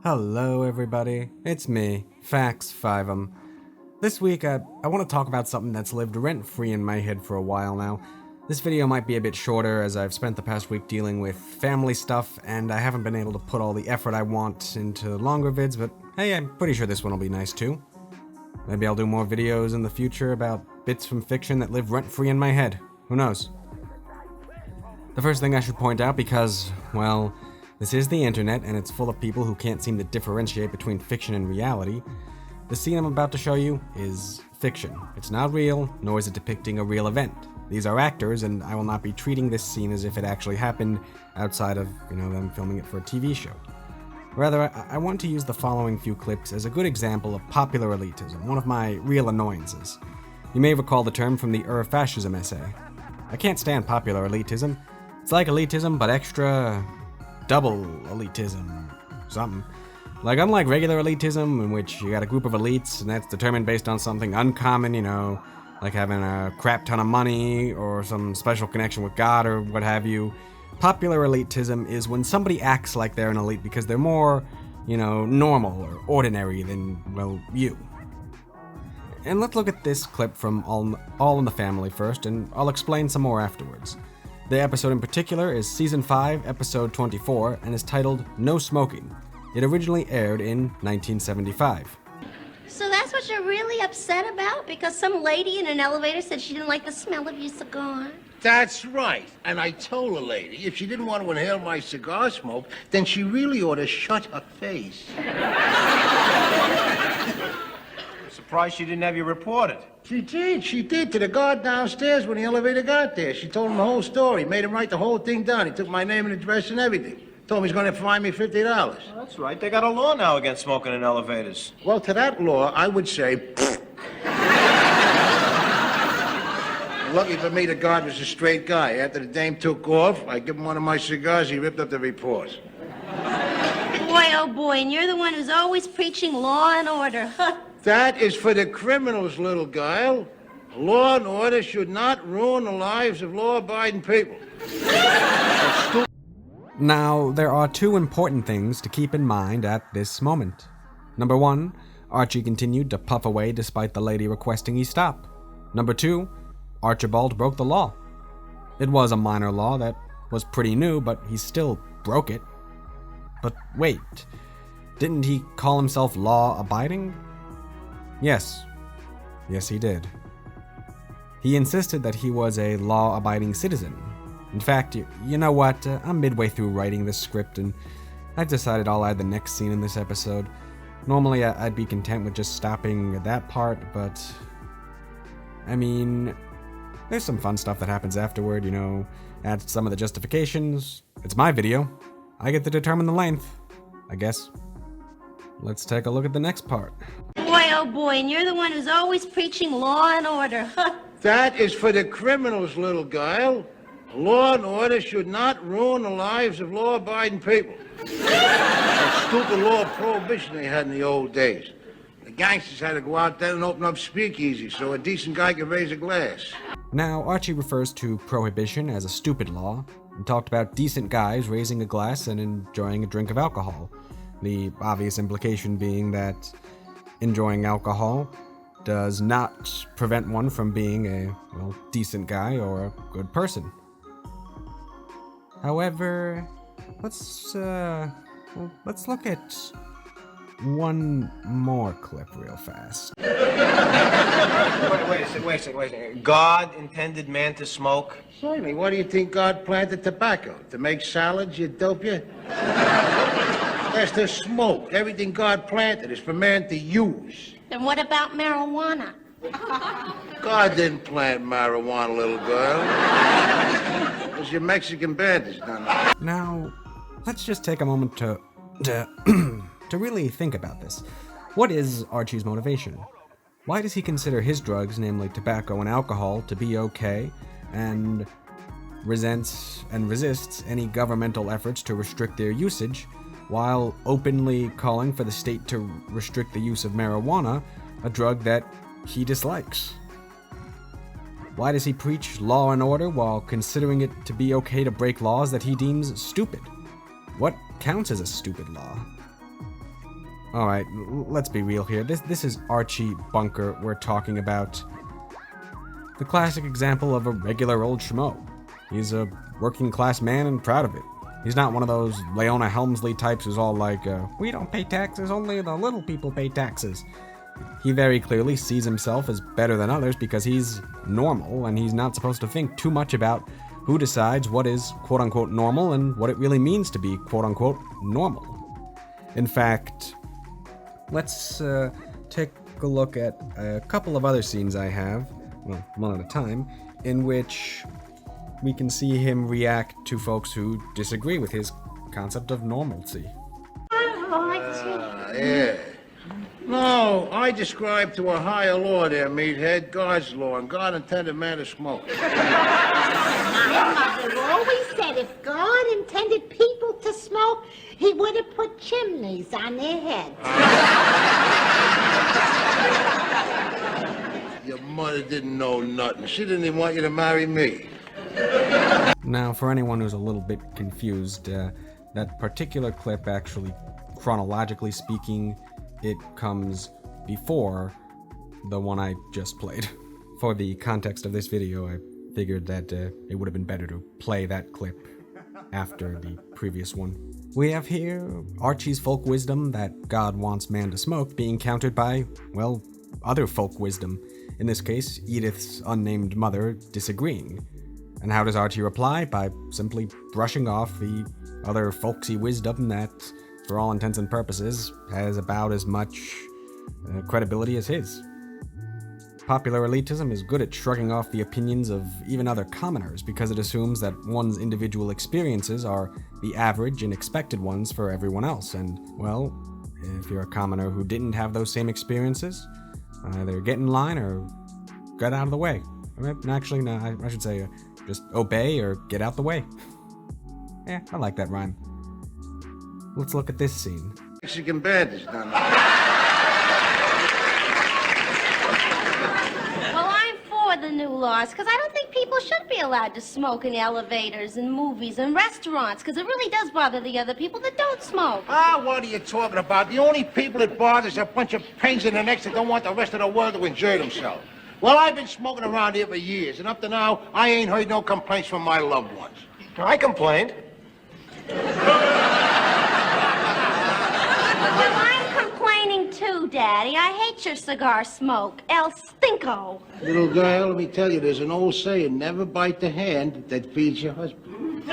Hello everybody, it's me, Fiveum. This week I want to talk about something that's lived rent-free in my head for a while now. This video might be a bit shorter as I've spent the past week dealing with family stuff and I haven't been able to put all the effort I want into longer vids, but hey, I'm pretty sure this one will be nice too. Maybe I'll do more videos in the future about bits from fiction that live rent-free in my head. Who knows? The first thing I should point out because, well, this is the internet, and it's full of people who can't seem to differentiate between fiction and reality. The scene I'm about to show you is fiction. It's not real, nor is it depicting a real event. These are actors, and I will not be treating this scene as if it actually happened outside of, them filming it for a TV show. Rather, I want to use the following few clips as a good example of popular elitism, one of my real annoyances. You may recall the term from the Fascism essay. I can't stand popular elitism. It's like elitism, but extra... double elitism, something. Like, unlike regular elitism, in which you got a group of elites, and that's determined based on something uncommon, like having a crap ton of money, or some special connection with God, or what have you. Popular elitism is when somebody acts like they're an elite because they're more, normal or ordinary than, well, you. And let's look at this clip from All in the Family first, and I'll explain some more afterwards. The episode in particular is Season 5, Episode 24, and is titled No Smoking. It originally aired in 1975. So that's what you're really upset about? Because some lady in an elevator said she didn't like the smell of your cigar? That's right. And I told the lady if she didn't want to inhale my cigar smoke, then she really ought to shut her face. Surprised she didn't have you reported. She did, to the guard downstairs when the elevator got there. She told him the whole story, made him write the whole thing down. He took my name and address and everything. Told me he's going to fine me $50. Well, that's right. They got a law now against smoking in elevators. Well, to that law, I would say... Lucky for me, the guard was a straight guy. After the dame took off, I give him one of my cigars, he ripped up the report. Boy, oh boy, and you're the one who's always preaching law and order. That is for the criminals, little guile. Law and order should not ruin the lives of law-abiding people. Now, there are two important things to keep in mind at this moment. Number one, Archie continued to puff away despite the lady requesting he stop. Number two, Archibald broke the law. It was a minor law that was pretty new, but he still broke it. But wait, didn't he call himself law-abiding? Yes, he did. He insisted that he was a law-abiding citizen. In fact, you know what? I'm midway through writing this script, and I've decided I'll add the next scene in this episode. Normally, I'd be content with just stopping at that part, but... there's some fun stuff that happens afterward, add some of the justifications. It's my video. I get to determine the length, I guess. Let's take a look at the next part. Boy, oh boy, and you're the one who's always preaching law and order. That is for the criminals, little guile. Law and order should not ruin the lives of law-abiding people. That stupid law of prohibition they had in the old days. The gangsters had to go out there and open up speakeasies so a decent guy could raise a glass. Now, Archie refers to prohibition as a stupid law, and talked about decent guys raising a glass and enjoying a drink of alcohol. The obvious implication being that enjoying alcohol does not prevent one from being a, decent guy or a good person. However, let's look at one more clip real fast. Wait a second. God intended man to smoke? Certainly. Why do you think God planted tobacco? To make salads, you dope you? That's to smoke. Everything God planted is for man to use. Then what about marijuana? God didn't plant marijuana, little girl. It was your Mexican bandits done that. Now, let's just take a moment to really think about this. What is Archie's motivation? Why does he consider his drugs, namely tobacco and alcohol, to be okay, and resents and resists any governmental efforts to restrict their usage, while openly calling for the state to restrict the use of marijuana, a drug that he dislikes? Why does he preach law and order while considering it to be okay to break laws that he deems stupid? What counts as a stupid law? Alright, let's be real here. This is Archie Bunker we're talking about. The classic example of a regular old schmo. He's a working class man and proud of it. He's not one of those Leona Helmsley types who's all like, we don't pay taxes, only the little people pay taxes. He very clearly sees himself as better than others because he's normal, and he's not supposed to think too much about who decides what is quote-unquote normal and what it really means to be quote-unquote normal. In fact, let's take a look at a couple of other scenes I have, well, one at a time, in which we can see him react to folks who disagree with his concept of normalcy. Yeah. No, I describe to a higher law there, meathead, God's law, and God intended man to smoke. My mother always said if God intended people to smoke, he would have put chimneys on their heads. Your mother didn't know nothing. She didn't even want you to marry me. Now, for anyone who's a little bit confused, that particular clip actually, chronologically speaking, it comes before the one I just played. For the context of this video, I figured that it would have been better to play that clip after the previous one. We have here Archie's folk wisdom that God wants man to smoke being countered by, well, other folk wisdom. In this case, Edith's unnamed mother disagreeing. And how does Archie reply? By simply brushing off the other folksy wisdom that, for all intents and purposes, has about as much credibility as his. Popular elitism is good at shrugging off the opinions of even other commoners because it assumes that one's individual experiences are the average and expected ones for everyone else. And, well, if you're a commoner who didn't have those same experiences, either get in line or get out of the way. Actually, no, I should say just obey or get out the way. Yeah, I like that rhyme. Let's look at this scene. Mexican bandits done that. Well, I'm for the new laws, because I don't think people should be allowed to smoke in elevators and movies and restaurants, because it really does bother the other people that don't smoke. Ah, what are you talking about? The only people it bothers are a bunch of pains in the necks that don't want the rest of the world to enjoy themselves. Well, I've been smoking around here for years, and up to now, I ain't heard no complaints from my loved ones. I complained. Well, I'm complaining too, Daddy. I hate your cigar smoke. El Stinko. Little girl, let me tell you, there's an old saying, never bite the hand that feeds your husband.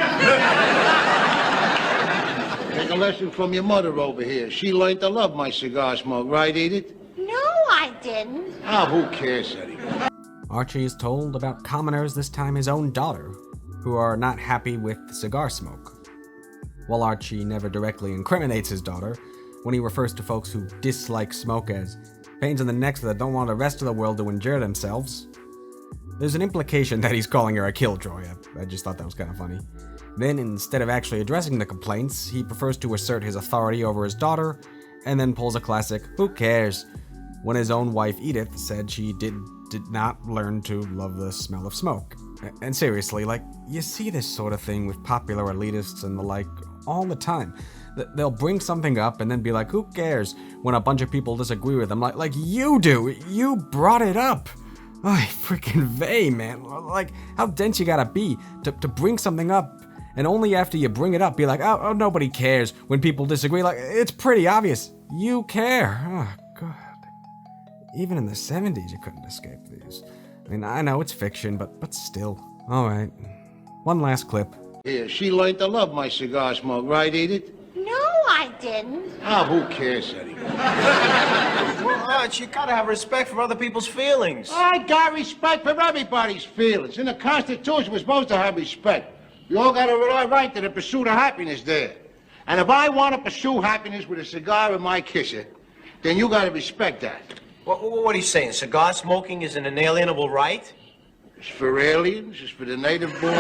Take a lesson from your mother over here. She learned to love my cigar smoke, right, Edith? No, I didn't. Ah, who cares, Eddie? Archie is told about commoners, this time his own daughter, who are not happy with cigar smoke. While Archie never directly incriminates his daughter, when he refers to folks who dislike smoke as pains in the necks that don't want the rest of the world to enjoy themselves, there's an implication that he's calling her a killjoy. I just thought that was kind of funny. Then, instead of actually addressing the complaints, he prefers to assert his authority over his daughter, and then pulls a classic, who cares, when his own wife Edith said she did not learn to love the smell of smoke. And seriously, like, you see this sort of thing with popular elitists and the like all the time. They'll bring something up and then be like, who cares, when a bunch of people disagree with them. Like you do. You brought it up. Ay, freaking vey, man. Like, how dense you gotta be to bring something up, and only after you bring it up be like, oh, nobody cares when people disagree. Like, it's pretty obvious. You care. Oh, God. Even in the 70s, you couldn't escape these. I mean, I know it's fiction, but still. All right. One last clip. Here, she learned to love my cigar smoke, right, Edith? No, I didn't. Ah, who cares, Eddie? Well, Arch, you gotta have respect for other people's feelings. I got respect for everybody's feelings. In the Constitution, we're supposed to have respect. We all got a right to the pursuit of happiness there. And if I want to pursue happiness with a cigar in my kisser, then you got to respect that. What are you saying? Cigar smoking is an inalienable right? It's for aliens, it's for the native born.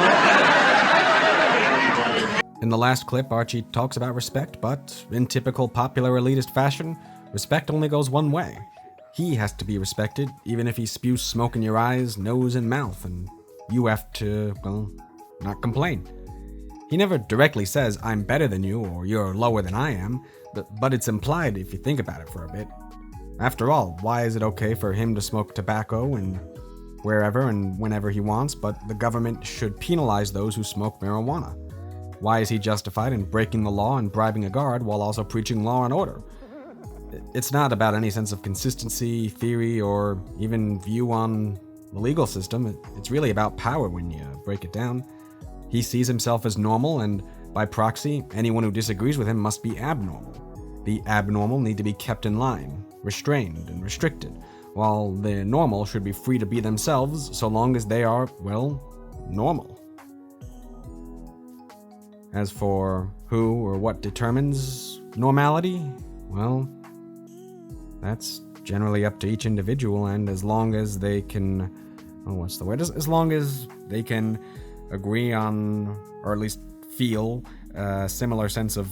In the last clip, Archie talks about respect, but in typical popular elitist fashion, respect only goes one way. He has to be respected, even if he spews smoke in your eyes, nose, and mouth, and you have to, well, not complain. He never directly says, I'm better than you, or you're lower than I am, But it's implied if you think about it for a bit. After all, why is it okay for him to smoke tobacco and wherever and whenever he wants, but the government should penalize those who smoke marijuana? Why is he justified in breaking the law and bribing a guard while also preaching law and order? It's not about any sense of consistency, theory, or even view on the legal system. It's really about power when you break it down. He sees himself as normal, and by proxy, anyone who disagrees with him must be abnormal. The abnormal need to be kept in line, restrained and restricted, while the normal should be free to be themselves so long as they are, well, normal. As for who or what determines normality, well, that's generally up to each individual, and as long as they can, as long as they can agree on, or at least feel a similar sense of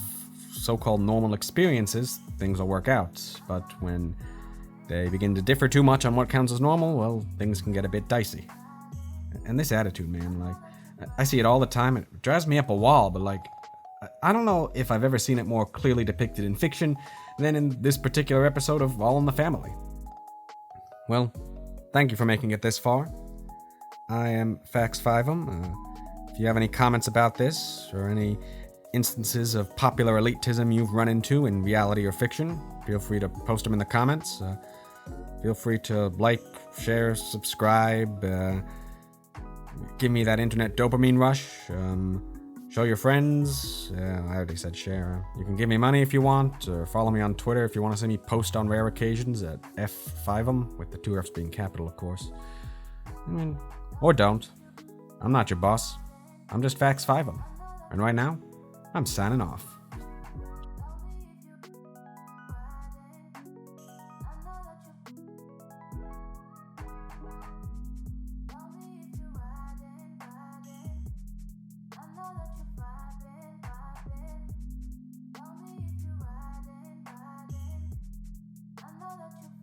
so-called normal experiences, things will work out. But when they begin to differ too much on what counts as normal, well, things can get a bit dicey. And this attitude, man, I see it all the time. It drives me up a wall, but I don't know if I've ever seen it more clearly depicted in fiction than in this particular episode of All in the Family. Well, thank you for making it this far. I am Fiveum. If you have any comments about this, or any instances of popular elitism you've run into in reality or fiction, feel free to post them in the comments. Feel free to like, share, subscribe, give me that internet dopamine rush, show your friends. I already said share. You can give me money if you want, or follow me on Twitter if you want to see me post on rare occasions at Fiveum, with the two F's being capital, of course. Or don't. I'm not your boss. I'm just Fiveum. And right now, I'm signing off. I know that you